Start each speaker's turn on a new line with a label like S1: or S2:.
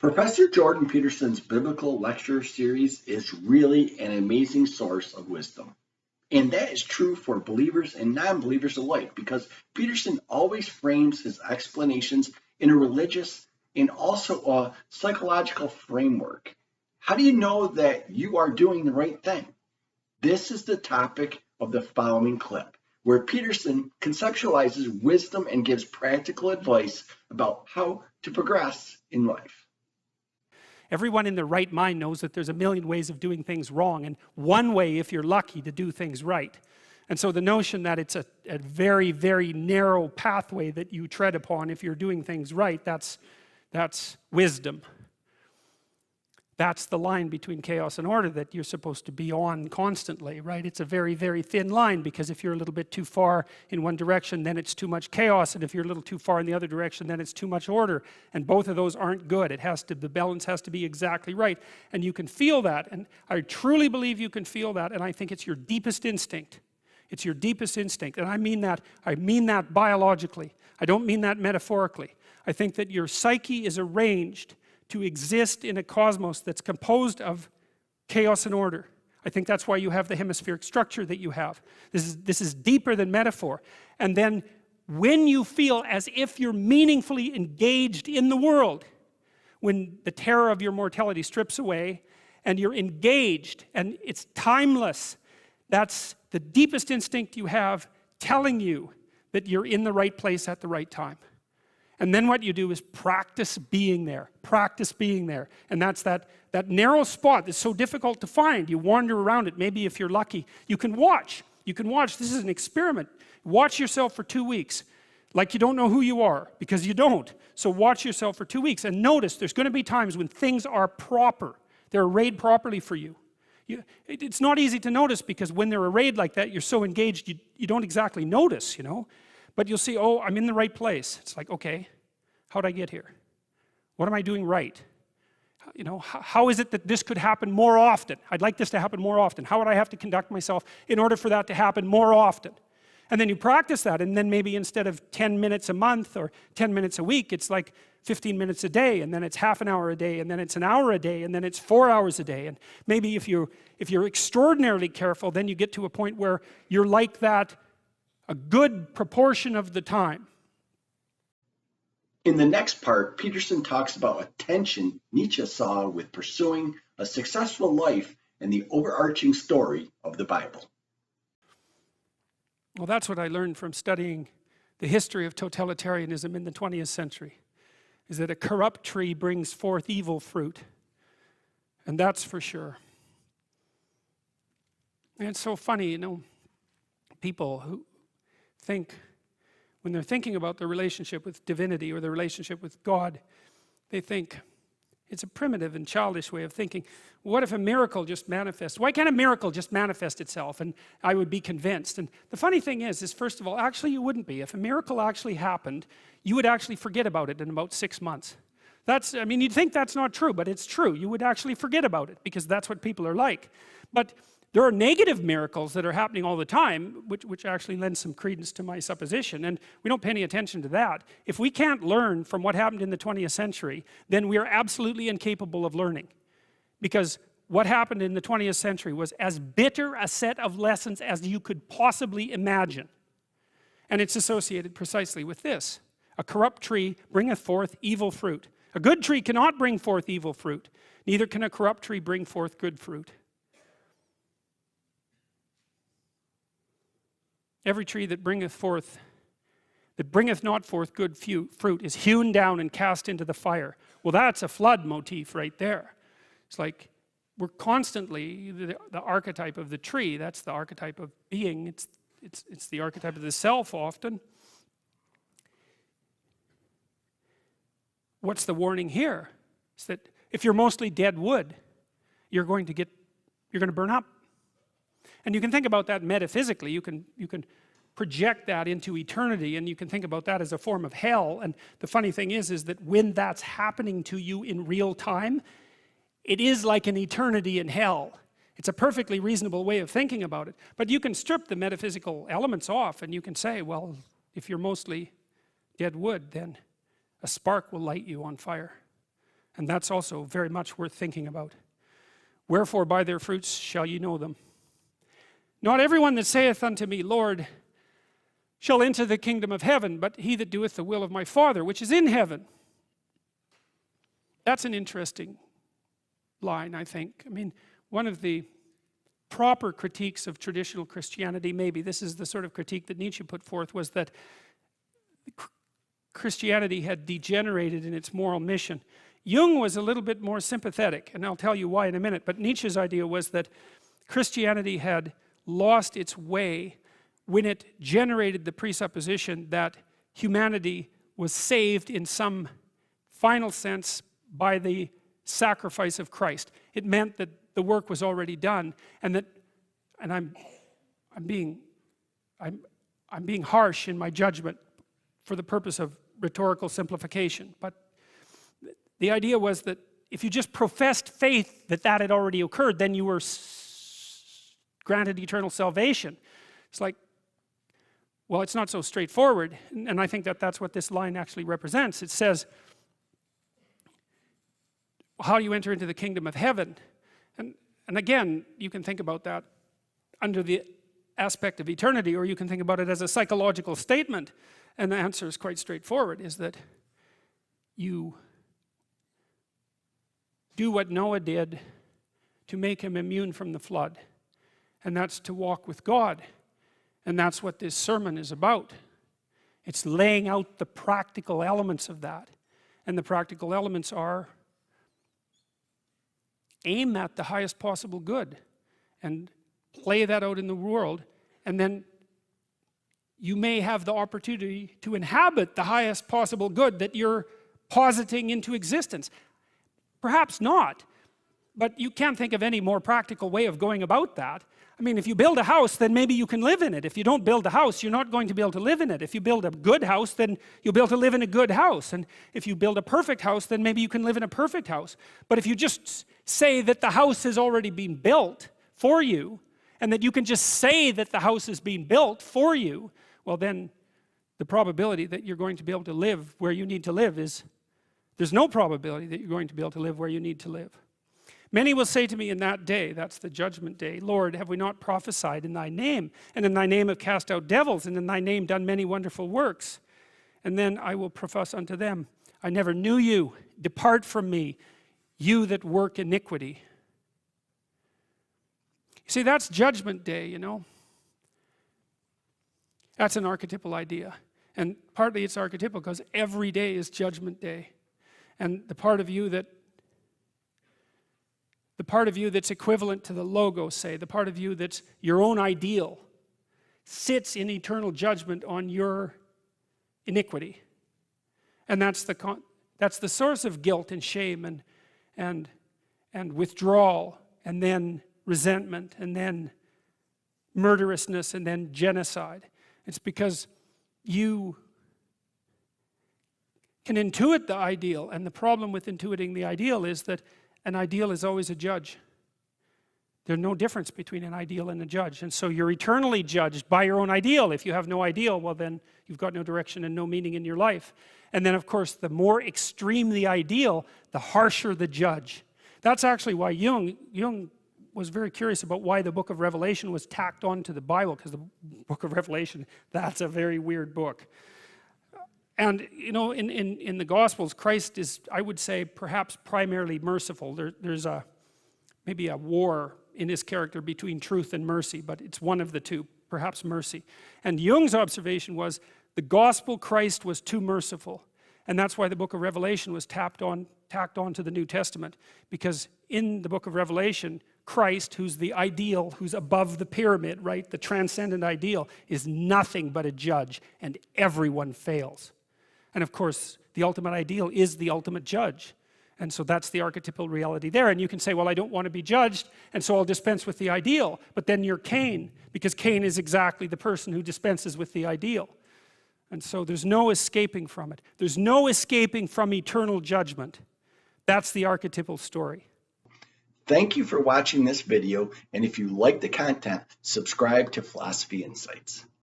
S1: Professor Jordan Peterson's biblical lecture series is really an amazing source of wisdom. And that is true for believers and non-believers alike, because Peterson always frames his explanations in a religious and also a psychological framework. How do you know that you are doing the right thing? This is the topic of the following clip, where Peterson conceptualizes wisdom and gives practical advice about how to progress in life.
S2: Everyone in their right mind knows that there's a million ways of doing things wrong, and one way, if you're lucky, to do things right. And so the notion that it's a very, very narrow pathway that you tread upon if you're doing things right, that's wisdom. That's the line between chaos and order that you're supposed to be on constantly, right? It's a very, very thin line, because if you're a little bit too far in one direction, then it's too much chaos, and if you're a little too far in the other direction, then it's too much order, and both of those aren't good. The balance has to be exactly right, and you can feel that, and I truly believe you can feel that, and I think it's your deepest instinct. It's your deepest instinct, and I mean that biologically. I don't mean that metaphorically. I think that your psyche is arranged to exist in a cosmos that's composed of chaos and order. I think that's why you have the hemispheric structure that you have. This is deeper than metaphor. And then when you feel as if you're meaningfully engaged in the world, when the terror of your mortality strips away and you're engaged and it's timeless, that's the deepest instinct you have telling you that you're in the right place at the right time. And then what you do is practice being there. Practice being there. And that's that narrow spot that's so difficult to find. You wander around it. Maybe if you're lucky, you can watch. You can watch. This is an experiment. Watch yourself for 2 weeks. Like you don't know who you are, because you don't. So watch yourself for 2 weeks and notice there's going to be times when things are proper. They're arrayed properly for you. It's not easy to notice, because when they're arrayed like that, you're so engaged, you don't exactly notice, you know. But you'll see, oh, I'm in the right place. It's like, okay, how'd I get here? What am I doing right? You know, how is it that this could happen more often? I'd like this to happen more often. How would I have to conduct myself in order for that to happen more often? And then you practice that, and then maybe instead of 10 minutes a month or 10 minutes a week, it's like 15 minutes a day, and then it's half an hour a day, and then it's an hour a day, and then it's 4 hours a day. And maybe if you're extraordinarily careful, then you get to a point where you're like that a good proportion of the time.
S1: In the next part, Peterson talks about a tension Nietzsche saw with pursuing a successful life and the overarching story of the Bible.
S2: Well, that's what I learned from studying the history of totalitarianism in the 20th century, is that a corrupt tree brings forth evil fruit. And that's for sure. And it's so funny, you know, people who think, when they're thinking about the relationship with divinity or the relationship with God, they think it's a primitive and childish way of thinking. What if a miracle just manifests? Why can't a miracle just manifest itself? And I would be convinced. And the funny thing is first of all, actually you wouldn't be. If a miracle actually happened, you would actually forget about it in about 6 months. I mean, you'd think that's not true, but it's true. You would actually forget about it, because that's what people are like. But there are negative miracles that are happening all the time, which actually lends some credence to my supposition, and we don't pay any attention to that. If we can't learn from what happened in the 20th century, then we are absolutely incapable of learning. Because what happened in the 20th century was as bitter a set of lessons as you could possibly imagine. And it's associated precisely with this. A corrupt tree bringeth forth evil fruit. A good tree cannot bring forth evil fruit. Neither can a corrupt tree bring forth good fruit. Every tree that bringeth not forth good fruit is hewn down and cast into the fire. Well, that's a flood motif right there. It's like we're constantly the archetype of the tree. That's the archetype of being. It's the archetype of the self often. What's the warning here? It's that if you're mostly dead wood, you're going to burn up. And you can think about that metaphysically. You can project that into eternity, and you can think about that as a form of hell. And the funny thing is that when that's happening to you in real time, it is like an eternity in hell. It's a perfectly reasonable way of thinking about it. But you can strip the metaphysical elements off, and you can say, well, if you're mostly dead wood, then a spark will light you on fire. And that's also very much worth thinking about. Wherefore by their fruits shall ye know them. Not everyone that saith unto me, Lord, shall enter the kingdom of heaven, but he that doeth the will of my Father which is in heaven. That's an interesting line, I think. I mean, one of the proper critiques of traditional Christianity, maybe this is the sort of critique that Nietzsche put forth, was that Christianity had degenerated in its moral mission. Jung was a little bit more sympathetic, and I'll tell you why in a minute, but Nietzsche's idea was that Christianity had lost its way when it generated the presupposition that humanity was saved in some final sense by the sacrifice of Christ. It meant that the work was already done, and that, and I'm being harsh in my judgment for the purpose of rhetorical simplification, but the idea was that if you just professed faith that that had already occurred, then you were granted eternal salvation. It's like, well, it's not so straightforward, and I think that that's what this line actually represents. It says, how do you enter into the kingdom of heaven? And again, you can think about that under the aspect of eternity, or you can think about it as a psychological statement, and the answer is quite straightforward, is that you do what Noah did to make him immune from the flood, and that's to walk with God. And that's what this sermon is about. It's laying out the practical elements of that, and the practical elements are aim at the highest possible good and play that out in the world, and then you may have the opportunity to inhabit the highest possible good that you're positing into existence. Perhaps not, but you can't think of any more practical way of going about that. I mean, if you build a house, then maybe you can live in it. If you don't build a house, you're not going to be able to live in it. If you build a good house, then you'll be able to live in a good house. And if you build a perfect house, then maybe you can live in a perfect house. But if you just say that the house has already been built for you, and that you can just say that the house is being built for you, well, then the probability that you're going to be able to live where you need to live is, there's no probability that you're going to be able to live where you need to live. Many will say to me in that day, that's the judgment day, Lord, have we not prophesied in thy name? And in thy name have cast out devils, and in thy name done many wonderful works. And then I will profess unto them, I never knew you. Depart from me, you that work iniquity. You see, that's judgment day, you know. That's an archetypal idea. And partly it's archetypal because every day is judgment day. And the part of you that's equivalent to the logos, say, the part of you that's your own ideal, sits in eternal judgment on your iniquity. And that's the source of guilt and shame and withdrawal, and then resentment, and then murderousness, and then genocide. It's because you can intuit the ideal, and the problem with intuiting the ideal is that an ideal is always a judge. There's no difference between an ideal and a judge, and so you're eternally judged by your own ideal. If you have no ideal, well then you've got no direction and no meaning in your life. And then of course the more extreme the ideal, the harsher the judge. That's actually why Jung was very curious about why the book of Revelation was tacked on to the Bible, because the book of Revelation, that's a very weird book. And you know, in the Gospels, Christ is, I would say, perhaps primarily merciful. There's maybe a war in his character between truth and mercy, but it's one of the two, perhaps mercy. And Jung's observation was the gospel Christ was too merciful, and that's why the book of Revelation was tacked on to the New Testament, because in the book of Revelation, Christ, who's the ideal, who's above the pyramid, right, the transcendent ideal, is nothing but a judge, and everyone fails. And of course, the ultimate ideal is the ultimate judge. And so that's the archetypal reality there. And you can say, well, I don't want to be judged, and so I'll dispense with the ideal. But then you're Cain, because Cain is exactly the person who dispenses with the ideal. And so there's no escaping from it. There's no escaping from eternal judgment. That's the archetypal story.
S1: Thank you for watching this video, and if you like the content, subscribe to Philosophy Insights.